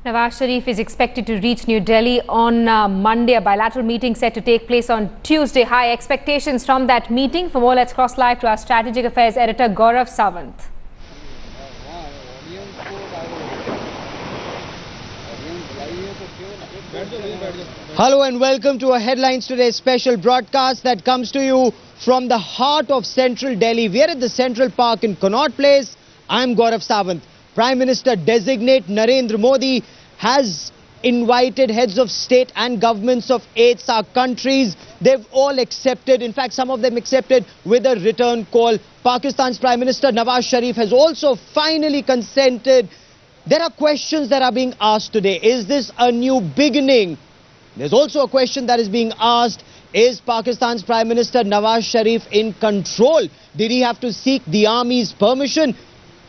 Nawaz Sharif is expected to reach New Delhi on Monday. A bilateral meeting set to take place on Tuesday. High expectations from that meeting. For more, let's cross live to our strategic affairs editor Gaurav Sawant. Hello and welcome to a Headlines Today special broadcast that comes to you from the heart of central Delhi. We are at the Central Park in Connaught Place. I'm Gaurav Sawant. Prime Minister designate Narendra Modi has invited heads of state and governments of 8 SAARC countries. They've all accepted. In fact, some of them accepted with a return call. Pakistan's Prime Minister Nawaz Sharif has also finally consented. There are questions that are being asked today. Is this a new beginning? There's also a question that is being asked. Is Pakistan's Prime Minister Nawaz Sharif in control? Did he have to seek the army's permission?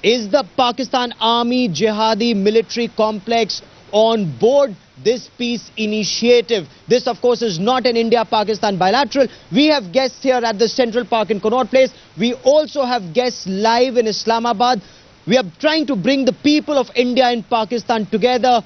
Is the Pakistan Army Jihadi military complex on board this peace initiative? This, of course, is not an India-Pakistan bilateral. We have guests here at the Central Park in Connaught Place. We also have guests live in Islamabad. We are trying to bring the people of India and Pakistan together.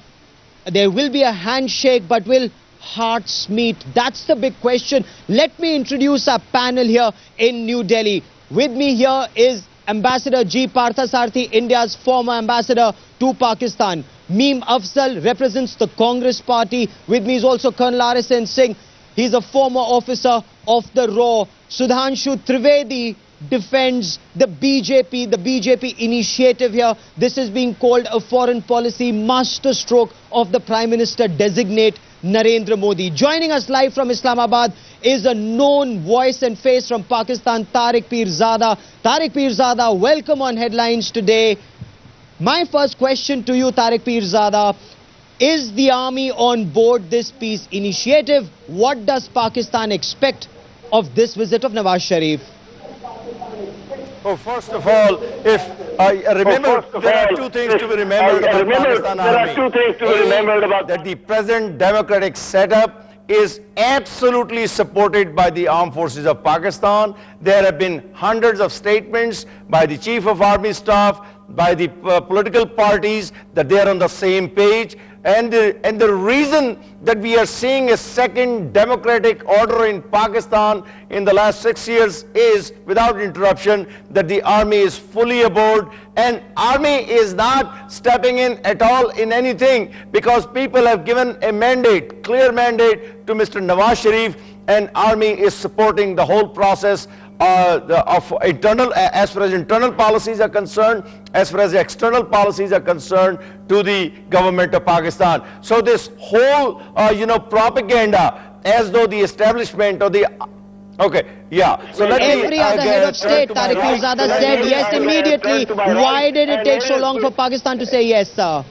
There will be a handshake, but will hearts meet? That's the big question. Let me introduce our panel here in New Delhi. With me here is Ambassador G. Parthasarthi, India's former ambassador to Pakistan. Meem Afzal represents the Congress party. With me is also Colonel R.S.N. Singh. He's a former officer of the RAW. Sudhanshu Trivedi defends the BJP initiative here. This is being called a foreign policy masterstroke of the Prime Minister designate Narendra Modi. Joining us live from Islamabad is a known voice and face from Pakistan, Tariq Pirzada. Tariq Pirzada, welcome on Headlines Today. My first question to you, Tariq Pirzada, is the army on board this peace initiative? What does Pakistan expect of this visit of Nawaz Sharif? Oh, first of all, if I remember, there are two things to be remembered about Pakistan Army. That the present democratic setup is absolutely supported by the armed forces of Pakistan. There have been hundreds of statements by the Chief of Army Staff, by the political parties, that they are on the same page. And the reason that we are seeing a second democratic order in Pakistan in the last 6 years is, without interruption, that the army is fully aboard, and army is not stepping in at all in anything, because people have given a mandate, clear mandate to Mr. Nawaz Sharif, and army is supporting the whole process of internal, as far as internal policies are concerned, as far as external policies are concerned, to the government of Pakistan. So this whole, propaganda, as though the establishment or the okay, yeah. So let every other head of state, Tariq Pirzada, said yes immediately. Why did it take so long for Pakistan to say yes, sir?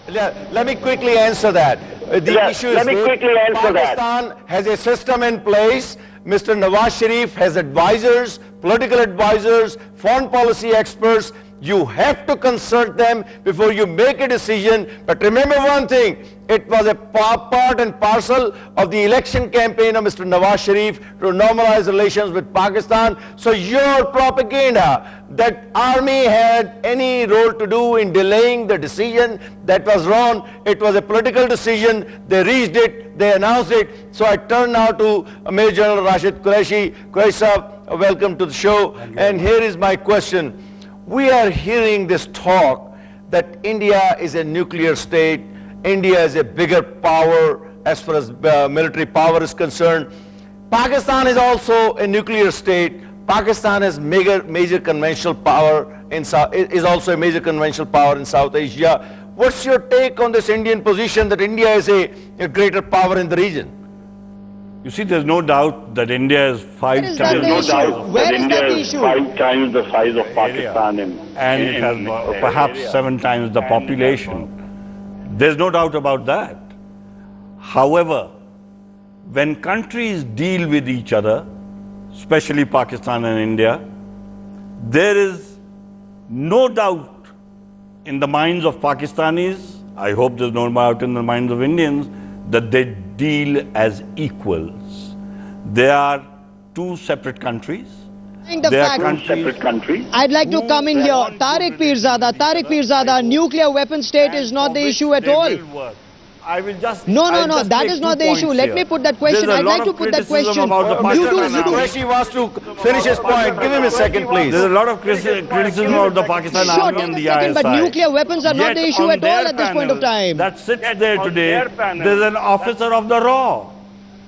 Let me quickly answer that. The issue is Pakistan has a system in place. Mr. Nawaz Sharif has advisors, political advisors, foreign policy experts. You have to consult them before you make a decision. But remember one thing, it was a part and parcel of the election campaign of Mr. Nawaz Sharif to normalize relations with Pakistan. So your propaganda that army had any role to do in delaying the decision, that was wrong. It was a political decision. They reached it, they announced it. So I turn now to Major General Rashid Qureshi. Qureshi Sahab, welcome to the show. And here is my question. We are hearing this talk that India is a nuclear state, India is a bigger power as far as military power is concerned. Pakistan is also a nuclear state. Pakistan has major conventional power is also a major conventional power in South Asia. What's your take on this Indian position that India is a greater power in the region? You see, there's no doubt that India is five times the size of Pakistan, and it has perhaps 7 times the population. There's no doubt about that. However, when countries deal with each other, especially Pakistan and India, there is no doubt in the minds of Pakistanis, I hope there's no doubt in the minds of Indians, that they deal as equals. They are two separate countries, The They are fact, countries. Separate countries. I'd like to come in here. Tariq Pirzada, nuclear weapon state is not the issue at all. I will just No, I'll just that make is 2 not the issue. points Let here. me put that question. There's a I'd lot like to of put that criticism question. about the Pakistan Army. Qureshi wants to finish his point. Give him a second, please. There's a lot of criticism of the Pakistan Sure, Army take and a the second, but ISI. nuclear weapons are not Yet the issue on at all their at this point of panel time. That sits there today, there's an officer of the RAW,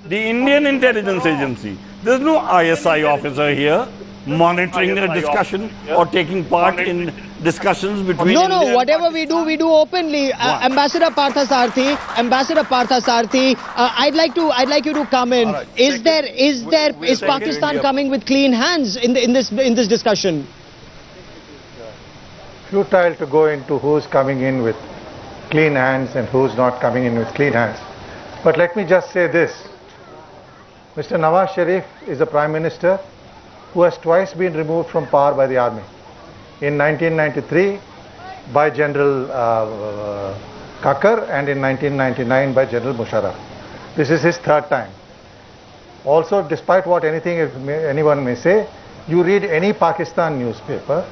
the Indian intelligence agency. There's no ISI officer here monitoring the discussion or taking part in discussions between No, India and whatever we do openly. Ambassador Partha Sarthi, I'd like you to come in. Right. Is Pakistan India. coming with clean hands in this discussion? Futile to go into who's coming in with clean hands and who's not coming in with clean hands. But let me just say this. Mr. Nawaz Sharif is a Prime Minister who has twice been removed from power by the army. In 1993 by General Kakar and in 1999 by General Musharraf. This is his third time. Also, despite what anyone may say, you read any Pakistan newspaper,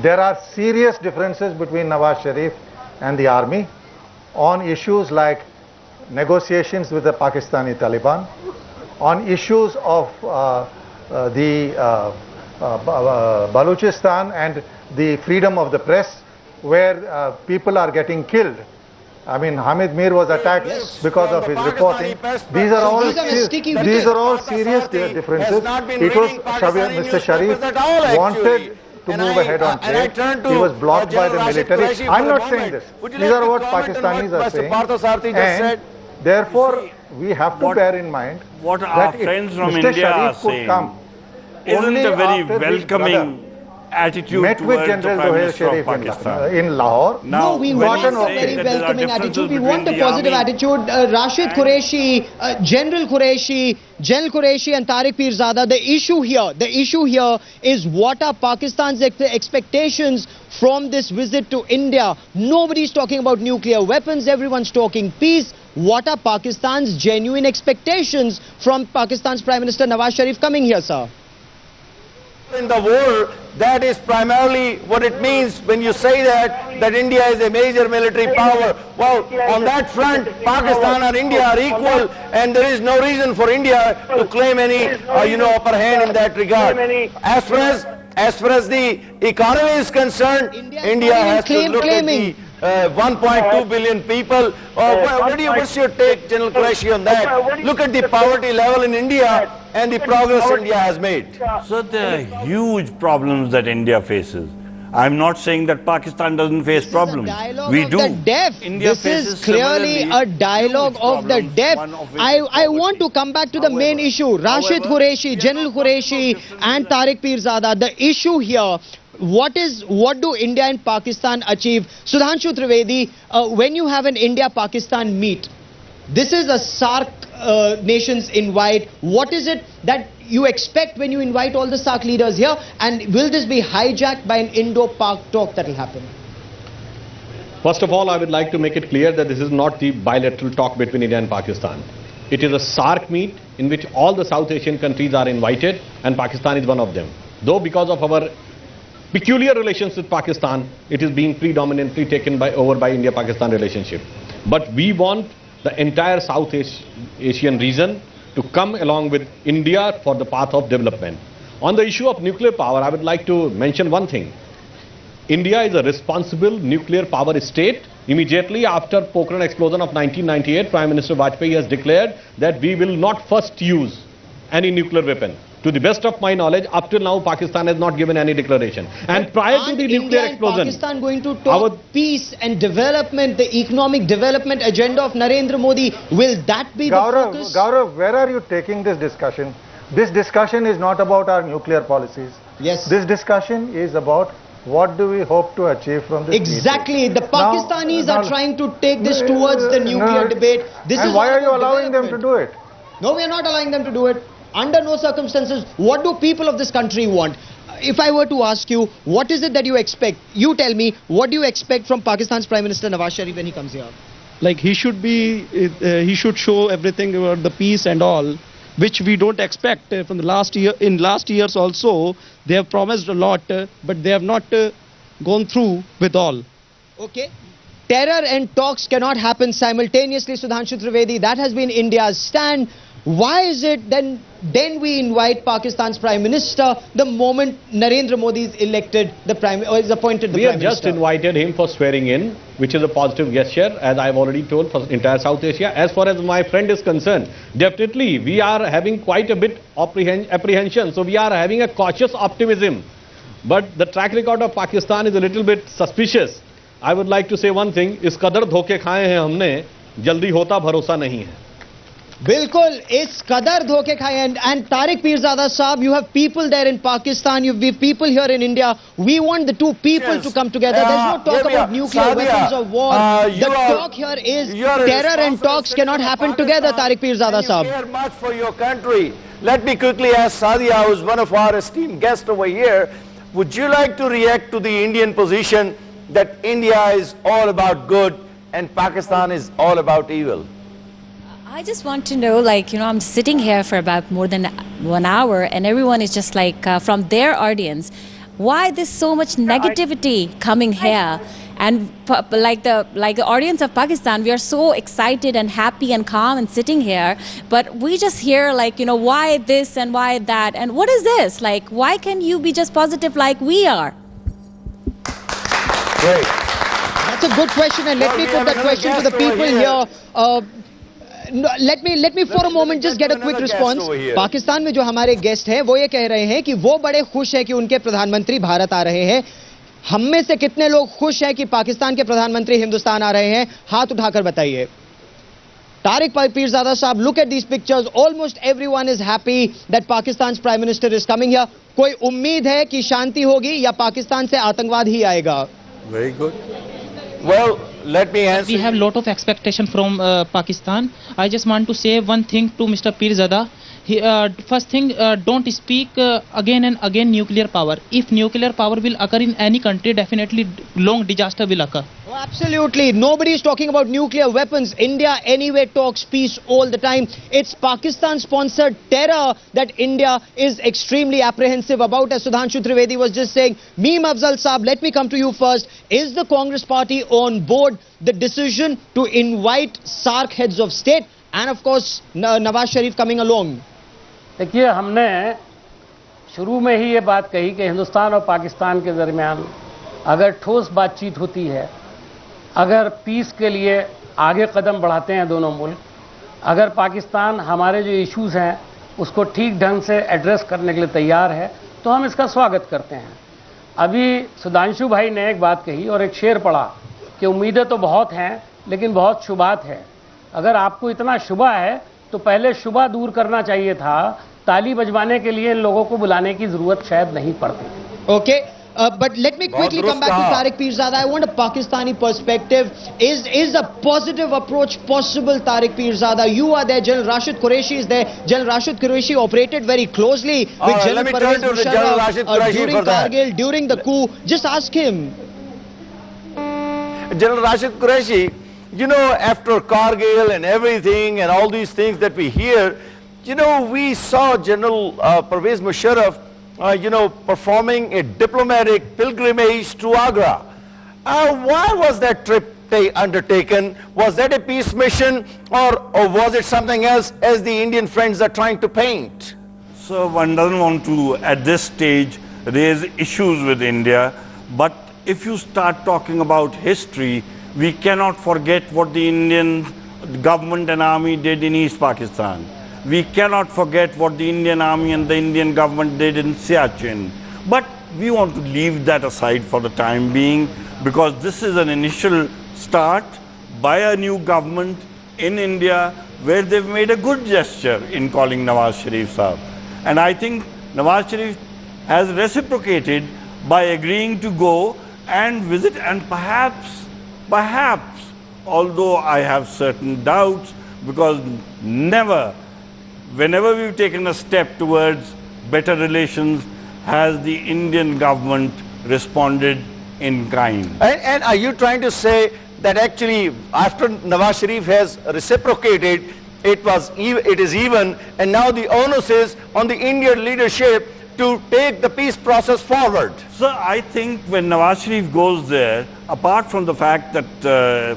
there are serious differences between Nawaz Sharif and the army on issues like negotiations with the Pakistani Taliban, on issues of Balochistan and the freedom of the press, where people are getting killed. I mean, Hamid Mir was attacked because of his reporting. These are all serious differences. It was Mr. Sharif wanted to move ahead on trade. He was blocked by the military. I'm not saying this. These are what Pakistanis are saying. And therefore, we have to bear in mind what our that friends from Mr. India are Sharif could saying come isn't only a very after his welcoming attitude met with towards General the Prime Doher Minister of Sharif Pakistan. in Lahore. Now, No, we when want you a say very that there are welcoming differences attitude. We between want a the positive army attitude. Rashid Qureshi, General Qureshi and Tariq Pirzada, the issue here is what are Pakistan's expectations from this visit to India? Nobody's talking about nuclear weapons. Everyone's talking peace. What are Pakistan's genuine expectations from Pakistan's Prime Minister Nawaz Sharif coming here, sir? In the world, that is primarily what it means when you say that India is a major military power. Well, on that front, Pakistan and India are equal, and there is no reason for India to claim any, upper hand in that regard. As far as the economy is concerned, India has to look at the 1.2 billion people. What's your take, General Qureshi, on that? Look at the poverty level in India and the progress India has made. So there are huge problems that India faces. I'm not saying that Pakistan doesn't face problems. We do. This is clearly a dialogue of the deaf. I want to come back to the main issue. Rashid Qureshi, General Qureshi and Tariq Pirzada. The issue here, what do India and Pakistan achieve? Sudhanshu Trivedi, when you have an India-Pakistan meet, this is a SAARC nations invite. What is it that you expect when you invite all the SAARC leaders here? And will this be hijacked by an Indo-Pak talk that will happen? First of all, I would like to make it clear that this is not the bilateral talk between India and Pakistan. It is a SAARC meet in which all the South Asian countries are invited and Pakistan is one of them. Though because of our peculiar relations with Pakistan, it is being predominantly taken over by India-Pakistan relationship. But we want the entire South Asian region to come along with India for the path of development. On the issue of nuclear power, I would like to mention one thing. India is a responsible nuclear power state. Immediately after Pokhran explosion of 1998, Prime Minister Vajpayee has declared that we will not first use any nuclear weapon. To the best of my knowledge, up till now, Pakistan has not given any declaration. And prior to the nuclear explosion, Pakistan going to talk peace and development, the economic development agenda of Narendra Modi, will that be the focus? Gaurav, where are you taking this discussion? This discussion is not about our nuclear policies. Yes. This discussion is about what do we hope to achieve from this Exactly. meeting. The Pakistanis are trying to take this towards the nuclear debate. This and is why are you allowing them to do it? No, we are not allowing them to do it. Under no circumstances. What do people of this country want? If I were to ask you, what is it that you expect? You tell me, what do you expect from Pakistan's Prime Minister Nawaz Sharif when he comes here? Like he should show everything about the peace and all. which we don't expect from the last year. In last years also, they have promised a lot, but they have not gone through with all. Okay. Terror and talks cannot happen simultaneously, Sudhanshu Trivedi. That has been India's stand. Why is it then we invite Pakistan's Prime Minister the moment Narendra Modi is elected, is appointed the Prime Minister? We have just invited him for swearing in, which is a positive gesture, as I've already told, for entire South Asia. As far as my friend is concerned, definitely we are having quite a bit apprehension. So we are having a cautious optimism. But the track record of Pakistan is a little bit suspicious. I would like to say one thing, इस कदर धोखे खाए हैं हमने, जल्दी होता भरोसा नहीं है. Bilkul, is qadar dhoke khaye. And Tariq Pirzada Saab, you have people there in Pakistan, you have people here in India. We want the two people to come together. There's no talk about nuclear weapons or war. The talk here is terror and talks cannot happen together, Tariq Pirzada Saab. You care much for your country. Let me quickly ask Sadia, who is one of our esteemed guests over here, would you like to react to the Indian position that India is all about good and Pakistan is all about evil? I just want to know, like, I'm sitting here for about more than 1 hour and everyone is just like, from their audience, why there's so much negativity coming here? And like the audience of Pakistan, we are so excited and happy and calm and sitting here, but we just hear like, why this and why that? And what is this? Like, why can you be just positive like we are? Great. That's a good question, and let me put that question to the people here. No, let me for a moment just get a quick response. Pakistan में जो हमारे guest हैं वो ये कह रहे हैं कि वो बड़े खुश हैं कि उनके प्रधानमंत्री भारत आ रहे हैं. हम में से कितने लोग खुश हैं कि पाकिस्तान के प्रधानमंत्री हिंदुस्तान आ रहे हैं? हाथ उठाकर बताइए. Tariq Pirzada Saab, look at these pictures. Almost everyone is happy that Pakistan's Prime Minister is coming here. कोई उम्मीद है कि शांति होगी या पाकिस्तान से आतंकवाद ही आएगा? Very good. Well, let me answer. We have a lot of expectation from Pakistan. I just want to say one thing to Mr. Pirzada. First thing, don't speak again and again nuclear power. If nuclear power will occur in any country, definitely long disaster will occur. Oh, absolutely. Nobody is talking about nuclear weapons. India anyway talks peace all the time. It's Pakistan-sponsored terror that India is extremely apprehensive about. As Sudhanshu Trivedi was just saying, Meem Afzal Saab, let me come to you first. Is the Congress party on board the decision to invite SAARC heads of state and of course Nawaz Sharif coming along? देखिए, हमने शुरू में ही ये बात कही कि हिंदुस्तान और पाकिस्तान के दरमियान अगर ठोस बातचीत होती है, अगर पीस के लिए आगे कदम बढ़ाते हैं दोनों मुल्क, अगर पाकिस्तान हमारे जो इश्यूज़ हैं उसको ठीक ढंग से एड्रेस करने के लिए तैयार है, तो हम इसका स्वागत करते हैं. अभी सुधांशु भाई ने एक बात कही और एक शेर पढ़ा कि उम्मीदें तो बहुत हैं लेकिन बहुत शुबात है. अगर आपको इतना शुबा है तो पहले शुबा दूर करना चाहिए था. ताली बजवाने के लिए इन लोगों को बुलाने की जरूरत शायद नहीं पड़ती. Okay. But let me quickly come back to Tariq Pirzada. I want a Pakistani perspective. Is a positive approach possible, Tariq Pirzada? You are there. General Rashid Qureshi is there. General Rashid Qureshi operated very closely with General Pervez Musharraf during Kargil, during the coup. Just ask him. General Rashid Qureshi, after Kargil and everything and all these things that we hear, we saw General Pervez Musharraf performing a diplomatic pilgrimage to Agra. Why was that trip undertaken? Was that a peace mission or was it something else as the Indian friends are trying to paint? So one doesn't want to, at this stage, raise issues with India. But if you start talking about history, we cannot forget what the Indian government and army did in East Pakistan. We cannot forget what the Indian army and the Indian government did in Siachen. But we want to leave that aside for the time being because this is an initial start by a new government in India where they've made a good gesture in calling Nawaz Sharif Saab. And I think Nawaz Sharif has reciprocated by agreeing to go and visit and perhaps, although I have certain doubts because whenever we've taken a step towards better relations, has the Indian government responded in kind. And are you trying to say that actually after Nawaz Sharif has reciprocated, it is even, and now the onus is on the Indian leadership to take the peace process forward. Sir, I think when Nawaz Sharif goes there, apart from the fact that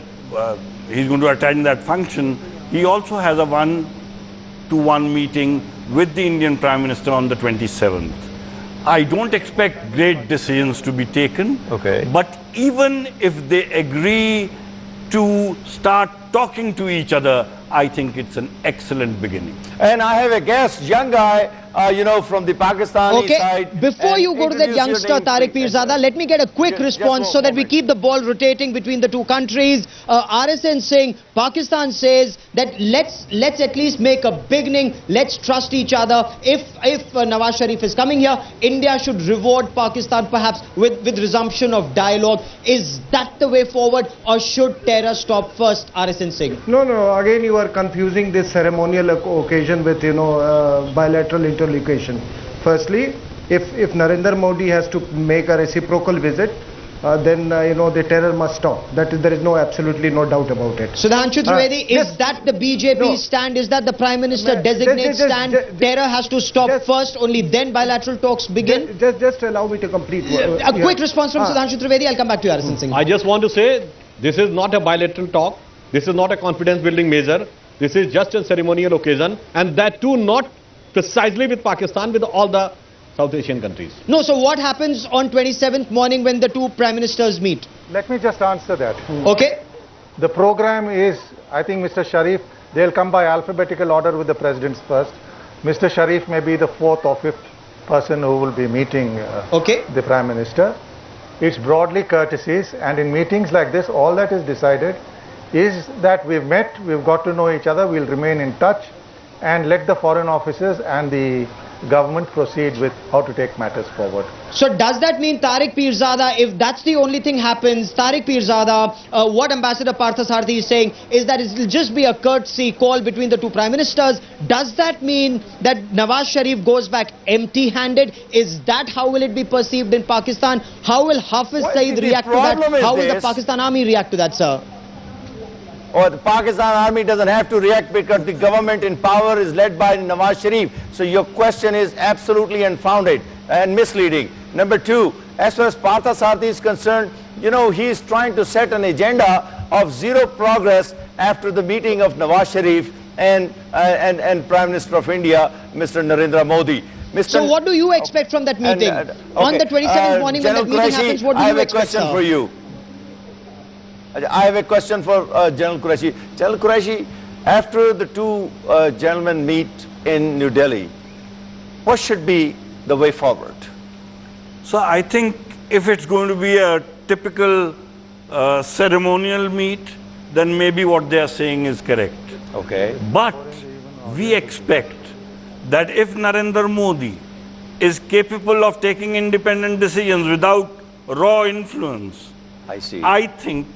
he's going to attend that function, he also has a one-to-one meeting with the Indian Prime Minister on the 27th. I don't expect great decisions to be taken. Okay. But even if they agree to start talking to each other, I think it's an excellent beginning. And I have a guest, young guy, from the Pakistani side. Before you go to that youngster, Tariq Pirzada, let me get a quick response so that we keep the ball rotating between the two countries. RSN saying, Pakistan says that let's at least make a beginning. Let's trust each other. If Nawaz Sharif is coming here, India should reward Pakistan perhaps with resumption of dialogue. Is that the way forward, or should terror stop first, RSN Singh? No, again you are confusing this ceremonial occasion with, bilateral interlocution. Firstly, if Narendra Modi has to make a reciprocal visit, then the terror must stop. There is absolutely no doubt about it. Sudhanshu Trivedi, is that the BJP stand? Is that the Prime Minister designate stand? Terror has to stop first, only then bilateral talks begin? Just allow me to complete. A quick response from Sudhanshu Trivedi. I'll come back to you, RSN Singh. I just want to say, this is not a bilateral talk. This is not a confidence building measure. This is just a ceremonial occasion, and that too not precisely with Pakistan, with all the South Asian countries. No, so what happens on 27th morning when the two prime ministers meet? Let me just answer that. Okay. The program is, I think Mr. Sharif, they'll come by alphabetical order with the presidents first. Mr. Sharif may be the fourth or fifth person who will be meeting the Prime Minister. It's broadly courtesies, and in meetings like this, all that is decided is that we've met, we've got to know each other, we'll remain in touch, and let the foreign officers and the government proceed with how to take matters forward. So does that mean, Tariq Pirzada, if that's the only thing happens, Tariq Pirzada, what Ambassador Parthasarathy is saying is that it will just be a courtesy call between the two prime ministers. Does that mean that Nawaz Sharif goes back empty-handed? Is that how will it be perceived in Pakistan? How will Hafiz Saeed react to that? How will the Pakistan army react to that, sir? Or the Pakistan army doesn't have to react because the government in power is led by Nawaz Sharif. So your question is absolutely unfounded and misleading. Number two, as far as Parthasarathy is concerned, he is trying to set an agenda of zero progress after the meeting of Nawaz Sharif and Prime Minister of India, Mr. Narendra Modi. So what do you expect from that meeting? On the 27th morning when that meeting happens, what do you expect, sir? I have a question for you. I have a question for General Qureshi. General Qureshi, after the two gentlemen meet in New Delhi, what should be the way forward? So I think if it's going to be a typical ceremonial meet, then maybe what they are saying is correct. Okay. But we expect that if Narendra Modi is capable of taking independent decisions without raw influence, I think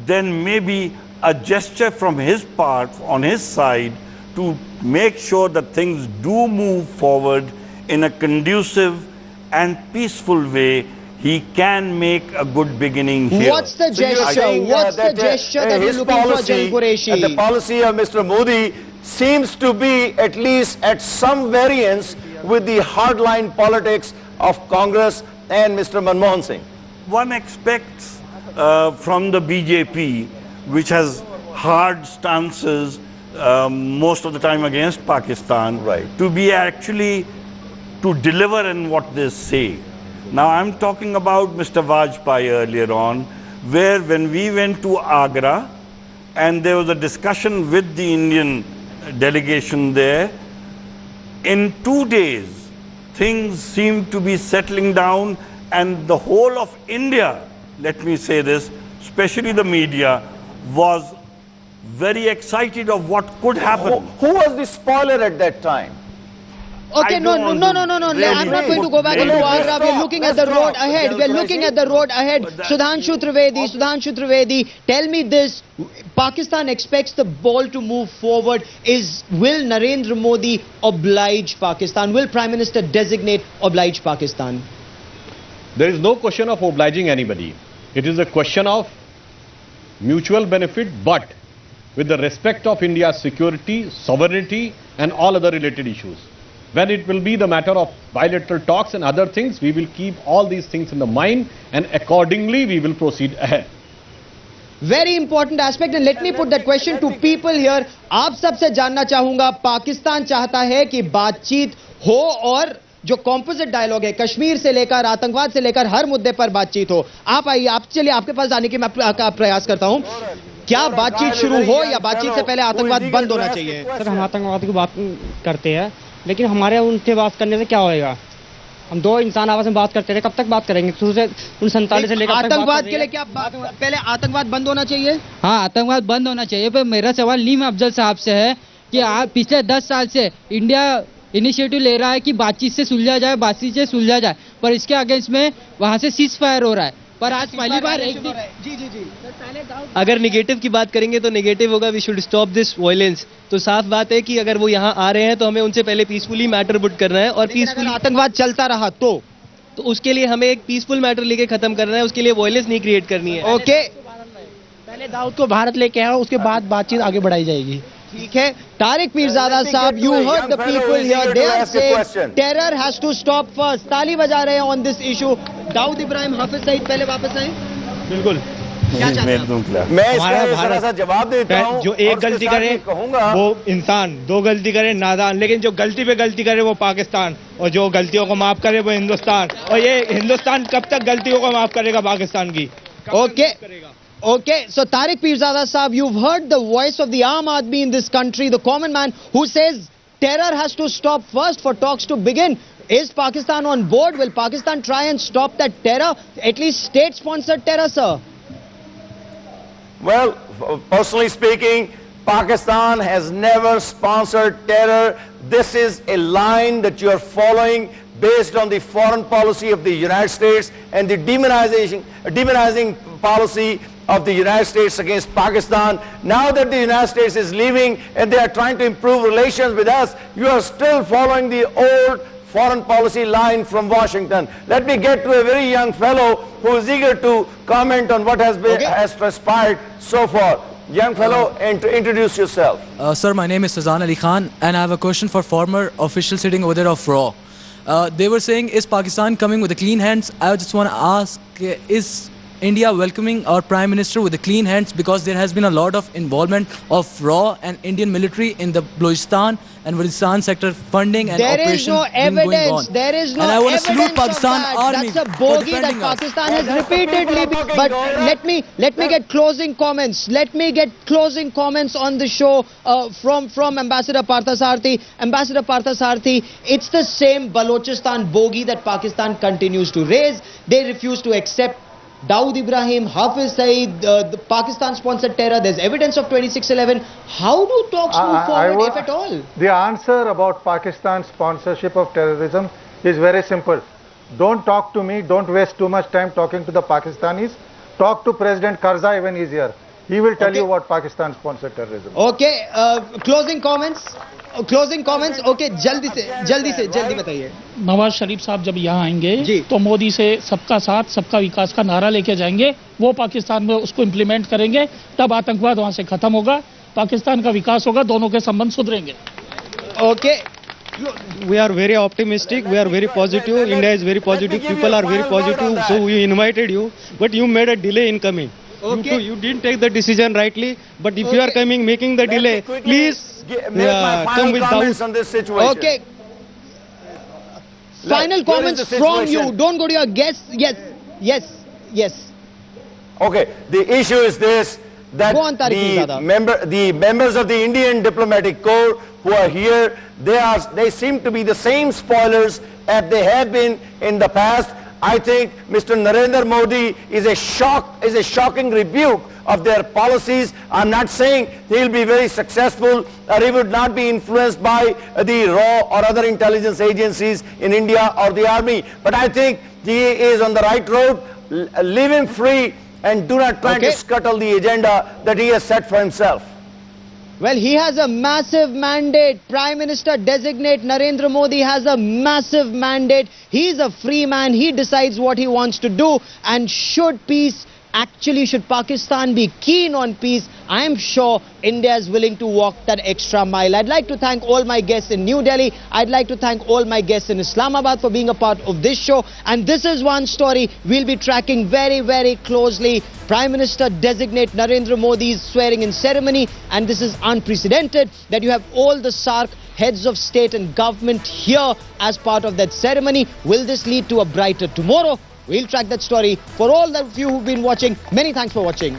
then maybe a gesture from his part, on his side, to make sure that things do move forward in a conducive and peaceful way, he can make a good beginning here. What's the gesture? What's the gesture that you're looking for, General Qureshi? The policy of Mr. Modi seems to be at least at some variance with the hardline politics of Congress and Mr. Manmohan Singh. One expects from the BJP, which has hard stances most of the time against Pakistan, to be actually to deliver in what they say. Now I'm talking about Mr. Vajpayee earlier on, where when we went to Agra and there was a discussion with the Indian delegation there, in 2 days things seemed to be settling down, and the whole of India, let me say this, especially the media, was very excited of what could happen. Who was the spoiler at that time? Okay, no. I'm not going to go back into Agra. We're looking at the road ahead. We're looking at the road ahead. Sudhanshu Trivedi, tell me this. Pakistan expects the ball to move forward. Will Narendra Modi oblige Pakistan? Will Prime Minister designate oblige Pakistan? There is no question of obliging anybody. It is a question of mutual benefit, but with the respect of India's security, sovereignty and all other related issues. When it will be the matter of bilateral talks and other things, we will keep all these things in the mind and accordingly we will proceed ahead. Very important aspect, and let me put that question to people here. आप सबसे जानना चाहूंगा, पाकिस्तान चाहता है कि बातचीत हो और जो कॉम्पोजिट डायलॉग है, कश्मीर से लेकर आतंकवाद से लेकर हर मुद्दे पर बातचीत हो. आप आइए, आप चलिए, आपके पास आने की मैं प्रयास करता हूं. क्या बातचीत शुरू हो या बातचीत से पहले आतंकवाद बंद होना चाहिए? सर, हम आतंकवाद की बात करते हैं, लेकिन हमारे उनसे बात करने से क्या होएगा? हम दो इंसान आपस में बात करते रहे, कब तक बात करेंगे? 1947 से लेकर आतंकवाद के लिए क्या पहले आतंकवाद बंद होना चाहिए? हाँ, आतंकवाद बंद होना चाहिए, पर मेरा सवाल नीम अफजल साहब से है कि आप पिछले 10 साल से इंडिया इनिशिएटिव ले रहा है कि बातचीत से सुलझा जाए, पर इसके अगेंस्ट में वहाँ से सीज फायर हो रहा है. पर आज पहली बार जी अगर नेगेटिव की बात करेंगे तो नेगेटिव होगा, we should stop this violence. तो साफ बात है कि अगर वो यहाँ आ रहे हैं तो हमें उनसे पहले पीसफुली मैटर पुट करना है, और पीसफुल आतंकवाद चलता रहा तो उसके लिए हमें एक पीसफुल मैटर लेके खत्म करना है, उसके लिए वायलेंस नहीं क्रिएट करनी है. ओके, पहले दाऊद को भारत लेके आओ, उसके बाद बातचीत आगे बढ़ाई जाएगी. ठीक है. तारिक पीरजादा साहब, you heard the people here. They are saying terror has to stop first. ताली बजा रहे हैं on this issue. Dawood Ibrahim, Hafiz Saeed पहले वापस आए. बिल्कुल. मैं इसका जवाब देता हूं. जो एक गलती करे वो इंसान, दो गलती करे नादान, लेकिन जो गलती पे गलती करे वो पाकिस्तान, और जो गलतियों को माफ करे वो हिंदुस्तान. और ये हिंदुस्तान कब तक गलतियों को माफ करेगा पाकिस्तान की? Okay. Okay, so Tariq Pirzada Saab, you've heard the voice of the Aam Aadmi in this country, the common man who says terror has to stop first for talks to begin. Is Pakistan on board? Will Pakistan try and stop that terror, at least state-sponsored terror, sir? Well, personally speaking, Pakistan has never sponsored terror. This is a line that you are following based on the foreign policy of the United States and the demonizing policy of the United States against Pakistan. Now that the United States is leaving and they are trying to improve relations with us, you are still following the old foreign policy line from Washington. Let me get to a very young fellow who is eager to comment on what has transpired so far. Young fellow, introduce yourself. Sir, my name is Sazan Ali Khan, and I have a question for former official sitting over there of RAW. They were saying, is Pakistan coming with the clean hands? I just want to ask, is India welcoming our Prime Minister with the clean hands, because there has been a lot of involvement of RAW and Indian military in the Balochistan and Waziristan sector funding and operations going on. There is no evidence. And I want to salute Pakistan Army. That's a bogey that Pakistan has repeatedly. But let me get closing comments. Let me get closing comments on the show from Ambassador Parthasarathy. Ambassador Parthasarathy, it's the same Balochistan bogey that Pakistan continues to raise. They refuse to accept Dawood Ibrahim, Hafiz Saeed, the Pakistan-sponsored terror. There's evidence of 2611. How do talks move forward, if at all? The answer about Pakistan's sponsorship of terrorism is very simple. Don't talk to me. Don't waste too much time talking to the Pakistanis. Talk to President Karzai when he's here. He will tell you what Pakistan-sponsored terrorism is. Okay, closing comments. Closing comments. Okay, जल्दी बताइए. नवाज शरीफ साहब जब यहाँ आएंगे तो मोदी से सबका साथ सबका विकास का नारा लेके जाएंगे, वो पाकिस्तान में उसको इम्प्लीमेंट करेंगे, तब आतंकवाद वहाँ से खत्म होगा, पाकिस्तान का विकास होगा, दोनों के संबंध सुधरेंगे. Okay. We are very optimistic, we are very positive, India is very positive, people are very positive, so we invited you, but you made a delay in coming. Okay. You didn't take the decision rightly, but if you are coming, making the delay, please come with comments on this situation. Okay. Final comments from you. Don't go to your guests. Yes. Okay. The issue is this, that the members of the Indian diplomatic corps who are here, they seem to be the same spoilers as they have been in the past. I think Mr. Narendra Modi is a shocking rebuke of their policies. I'm not saying he'll be very successful or he would not be influenced by the RAW or other intelligence agencies in India or the army. But I think he is on the right road. Leave him free and do not try to scuttle the agenda that he has set for himself. Well, he has a massive mandate. Prime Minister designate Narendra Modi has a massive mandate. He's a free man. He decides what he wants to do. And should peace actually, should Pakistan be keen on peace, I am sure India is willing to walk that extra mile. I'd like to thank all my guests in New Delhi. I'd like to thank all my guests in Islamabad for being a part of this show. And this is one story we'll be tracking very, very closely. Prime Minister designate Narendra Modi's swearing-in ceremony, and this is unprecedented that you have all the SAARC heads of state and government here as part of that ceremony. Will this lead to a brighter tomorrow? We'll track that story. For all of you who've been watching, many thanks for watching.